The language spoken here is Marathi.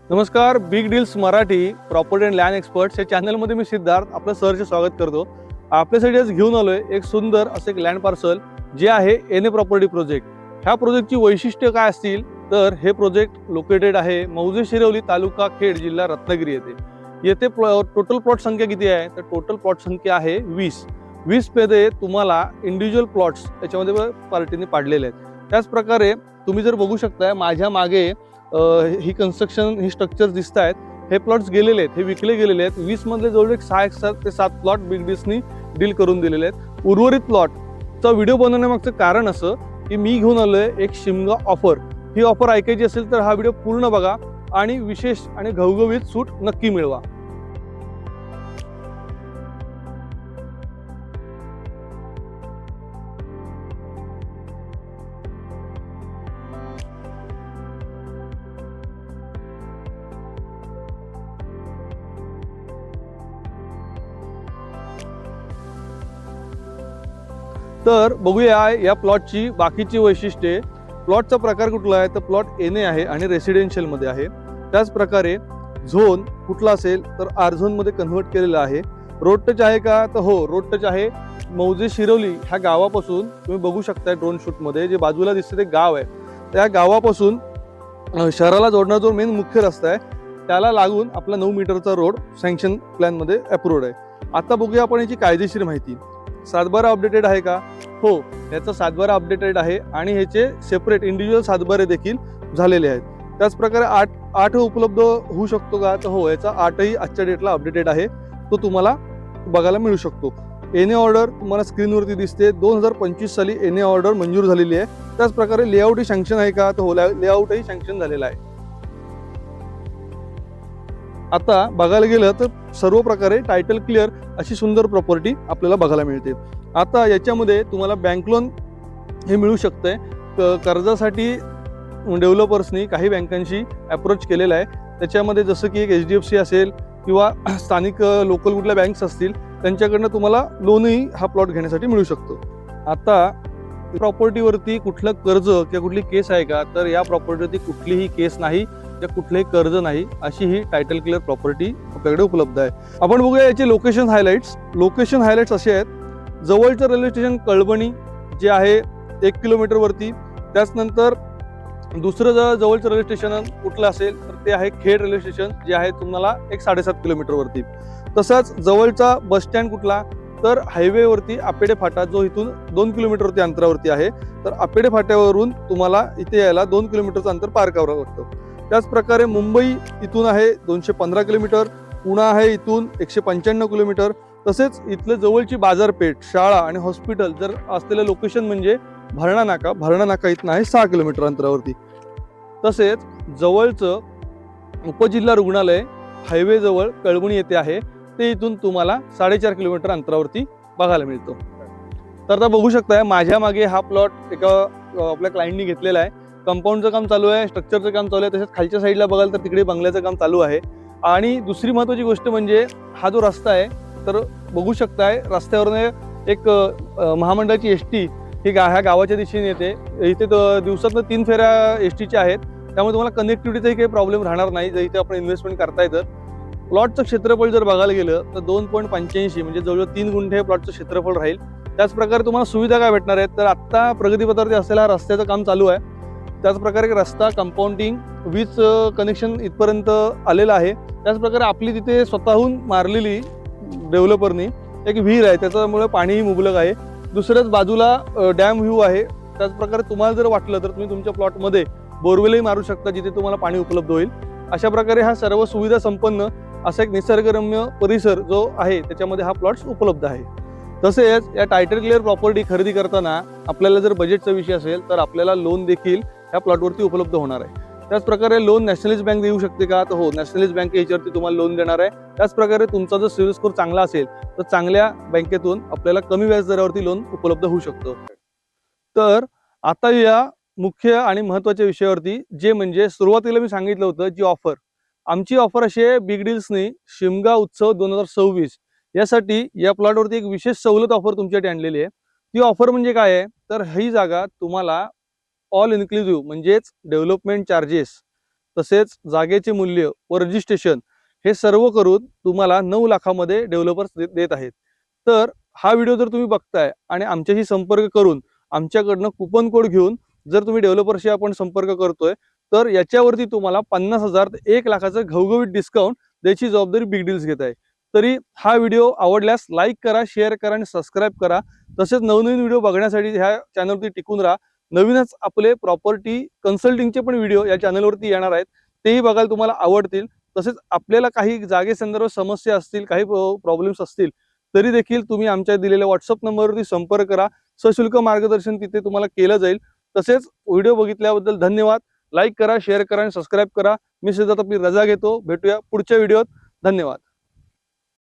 नमस्कार, big deals Marathi property and land experts या चॅनलमध्ये मी सिद्धार्थ आपलं सहर्ष स्वागत करतो. आपल्यासाठी आज घेऊन आलोय एक सुंदर असं एक लँड पार्सल जे आहे एनए प्रॉपर्टी प्रोजेक्ट. ह्या प्रोजेक्टची वैशिष्ट्य काय असतील तर हे प्रोजेक्ट लोकेटेड आहे मौजे शिरवली तालुका खेड जिल्हा रत्नागिरी येथे. येथे टोटल प्लॉट संख्या किती आहे तर टोटल प्लॉट संख्या आहे 20 मध्ये तुम्हाला इंडिव्हिज्युअल प्लॉट्स याच्यामध्ये पार्टीने पाडलेले आहेत. त्याच प्रकारे तुम्ही जर बघू शकताय माझ्या मागे ही कन्स्ट्रक्शन ही स्ट्रक्चर दिसत आहेत. हे प्लॉट्स गेलेले आहेत, हे विकले गेलेले आहेत. 20 मधले जवळ 6 ते 7 प्लॉट बिग डील्सनी डील करून दिलेले आहेत. उर्वरित प्लॉटचा व्हिडिओ बनवण्यामागचं कारण असं की मी घेऊन आलोय एक शिमगा ऑफर. ही ऑफर ऐकायची असेल तर हा व्हिडिओ पूर्ण बघा आणि विशेष आणि घवघवीत सूट नक्की मिळवा. तर बघूया या प्लॉटची बाकीची वैशिष्ट्ये. प्लॉटचा प्रकार कुठला आहे तर प्लॉट एनए आहे आणि रेसिडेन्शियल मध्ये आहे. त्याच प्रकारे झोन कुठला असेल तर आर झोन मध्ये कन्व्हर्ट केलेला आहे. रोड टच आहे का तर हो, रोड टच आहे. मौजे शिरवली ह्या गावापासून तुम्ही बघू शकताय ड्रोन शूट मध्ये जे बाजूला दिसते ते गाव आहे. त्या गावापासून शहराला जोडणारा जो मेन मुख्य रस्ता आहे त्याला लागून आपला 9 मीटरचा रोड सँक्शन प्लॅन मध्ये अप्रूव्ड आहे. आता बघूया आपण याची कायदेशीर माहिती. 7/12 अपडेटेड आहे का? हो, याचा 7/12 अपडेटेड आहे आणि ह्याचे सेपरेट इंडिव्हिज्युअल 7/12 देखील झालेले आहेत. त्याच प्रकारे 8 उपलब्ध होऊ शकतो का तर हो, याचा 8ही आजच्या डेटला अपडेटेड आहे. तो तुम्हाला बघायला मिळू शकतो. एनए ऑर्डर तुम्हाला स्क्रीनवरती दिसते. 2025 साली एनए ऑर्डर मंजूर झालेली आहे. त्याच प्रकारे लेआउट ही सँक्शन आहे का तर हो, लेआउटही सँक्शन झालेला आहे. आता बघायला गेलं तर सर्व प्रकारे टायटल क्लिअर अशी सुंदर प्रॉपर्टी आपल्याला बघायला मिळते. आता याच्यामध्ये तुम्हाला बँक लोन हे मिळू शकतंय. कर्जासाठी डेव्हलपर्सनी काही बँकांशी अप्रोच केलेला आहे. त्याच्यामध्ये जसं की एक HDFC असेल किंवा स्थानिक लोकल कुठल्या बँक्स असतील त्यांच्याकडनं तुम्हाला लोनही हा प्लॉट घेण्यासाठी मिळू शकतो. आता प्रॉपर्टीवरती कुठलं कर्ज किंवा कुठली केस आहे का तर या प्रॉपर्टीवरती कुठलीही केस नाही किंवा कुठलेही कर्ज नाही अशी ही टायटल क्लिअर प्रॉपर्टी आपल्याकडे उपलब्ध आहे. आपण बघूया याचे लोकेशन हायलाइट्स. लोकेशन हायलाइट्स असे आहेत. जवळचं रेल्वे स्टेशन कळबणी जे आहे 1 किलोमीटरवरती. त्याचनंतर दुसरं जवळचं रेल्वे स्टेशन कुठलं असेल तर ते आहे खेड रेल्वे स्टेशन जे आहे तुम्हाला 7.5 किलोमीटरवरती. तसंच जवळचा बस स्टँड कुठला तर हायवेवरती आपेडे फाटा जो इथून 2 किलोमीटरवरती अंतरावरती आहे. तर आपेडे फाट्यावरून तुम्हाला इथे यायला 2 किलोमीटरचं अंतर पार करावं लागतं. त्याच प्रकारे मुंबई इथून आहे 215 किलोमीटर. पुणा आहे इथून 195 किलोमीटर. तसेच इथलं जवळची बाजारपेठ, शाळा आणि हॉस्पिटल जर असलेलं लोकेशन म्हणजे भरणा नाका इथून आहे 6 किलोमीटर अंतरावरती. तसेच जवळचं उपजिल्हा रुग्णालय हायवे जवळ कळवणी येथे आहे. ते इथून तुम्हाला 4.5 किलोमीटर अंतरावरती बघायला मिळतो. तर आता बघू शकताय माझ्या मागे हा प्लॉट एका आपल्या क्लायंटनी घेतलेला आहे. कंपाऊंडचं काम चालू आहे, स्ट्रक्चरचं काम चालू आहे. तसेच खालच्या साईडला बघाल तर तिकडे बंगल्याचं काम चालू आहे. आणि दुसरी महत्त्वाची गोष्ट म्हणजे हा जो रस्ता आहे तर बघू शकताय रस्त्यावरून एक महामंडळाची एसटी ही ह्या गावाच्या दिशेने येते. इथे दिवसातनं 3 फेऱ्या एसटीच्या आहेत. त्यामुळे तुम्हाला कनेक्टिव्हिटीचाही काही प्रॉब्लेम राहणार नाही जर इथे आपण इन्व्हेस्टमेंट करताय तर. प्लॉटचं क्षेत्रफळ जर बघायला गेलं तर 2.85 म्हणजे जवळजवळ 3 गुंठे प्लॉटचं क्षेत्रफळ राहील. त्याच प्रकारे तुम्हाला सुविधा काय भेटणार आहेत तर आत्ता प्रगतीपथावरती असलेला रस्त्याचं काम चालू आहे. त्याच प्रकारे रस्ता, कंपाऊंडिंग, वीज कनेक्शन इथपर्यंत आलेलं आहे. त्याच प्रकारे आपली तिथे स्वतःहून मारलेली डेव्हलपरनी एक विहीर आहे, त्याच्यामुळे पाणीही मुबलक आहे. दुसऱ्याच बाजूला डॅम व्ह्यू आहे. त्याच प्रकारे तुम्हाला जर वाटलं तर तुम्ही तुमच्या प्लॉटमध्ये बोरवेलही मारू शकता जिथे तुम्हाला पाणी उपलब्ध होईल. अशा प्रकारे हा सर्व सुविधा संपन्न असा एक निसर्गरम्य परिसर जो आहे त्याच्यामध्ये हा प्लॉट्स उपलब्ध आहे. तसेच या टायटल क्लिअर प्रॉपर्टी खरेदी करताना आपल्याला जर बजेटचा विषय असेल तर आपल्याला लोन देखील या प्लॉटवरती उपलब्ध होणार आहे. त्याच प्रकारे लोन नॅशनलाइज बँक देऊ शकते का तर हो, नॅशनलाइज बँक याच्यावरती तुम्हाला लोन देणार आहे. त्याच प्रकारे तुमचा जर सिबिल स्कोर चांगला असेल तर चांगल्या बँकेतून आपल्याला कमी व्याज दरावरती लोन उपलब्ध होऊ शकतं. तर आता या मुख्य आणि महत्त्वाच्या विषयावरती जे म्हणजे सुरुवातीला मी सांगितलं होतं जी ऑफर. आमची ऑफर अशी आहे बिग डील्सनी शिमगा उत्सव 2026 यासाठी या प्लॉटवरती एक विशेष सवलत ऑफर तुमच्यासाठी आणलेली आहे. ती ऑफर म्हणजे काय आहे तर ही जागा तुम्हाला ऑल इन्क्लुझिव्ह म्हणजेच डेव्हलपमेंट चार्जेस तसेच जागेचे मूल्य व रजिस्ट्रेशन हे सर्व करून तुम्हाला 9 लाखामध्ये डेव्हलपर्स देत आहेत. तर हा व्हिडिओ जर तुम्ही बघताय आणि आमच्याशी संपर्क करून आमच्याकडनं कुपन कोड घेऊन जर तुम्ही डेव्हलपरशी आपण संपर्क करतोय, तर याच्यावरती तुम्हाला 50,000 ते 1 लाखाचं घवघवीत डिस्काउंट द्यायची जबाबदारी बिग डील्स घेत आहे. तरी हा व्हिडिओ आवडल्यास लाईक करा, शेअर करा आणि सबस्क्राईब करा. तसेच नवनवीन व्हिडिओ बघण्यासाठी ह्या चॅनलवरती टिकून राहा. नवीनच आपले प्रॉपर्टी कन्सल्टिंगचे पण व्हिडिओ या चॅनलवरती येणार आहेत. तेही बघायला तुम्हाला आवडतील. तसेच आपल्याला काही जागेसंदर्भात समस्या असतील, काही प्रॉब्लेम्स असतील, तरी देखील तुम्ही आमच्या दिलेल्या व्हॉट्सअप नंबरवरती संपर्क करा. सशुल्क मार्गदर्शन तिथे तुम्हाला केलं जाईल. तसेच व्हिडिओ बघितल्याबद्दल धन्यवाद. लाईक करा, शेअर करा आणि सबस्क्राईब करा. मी सिद्धार्थ आपली रजा घेतो. भेटूया पुढच्या व्हिडिओत. धन्यवाद.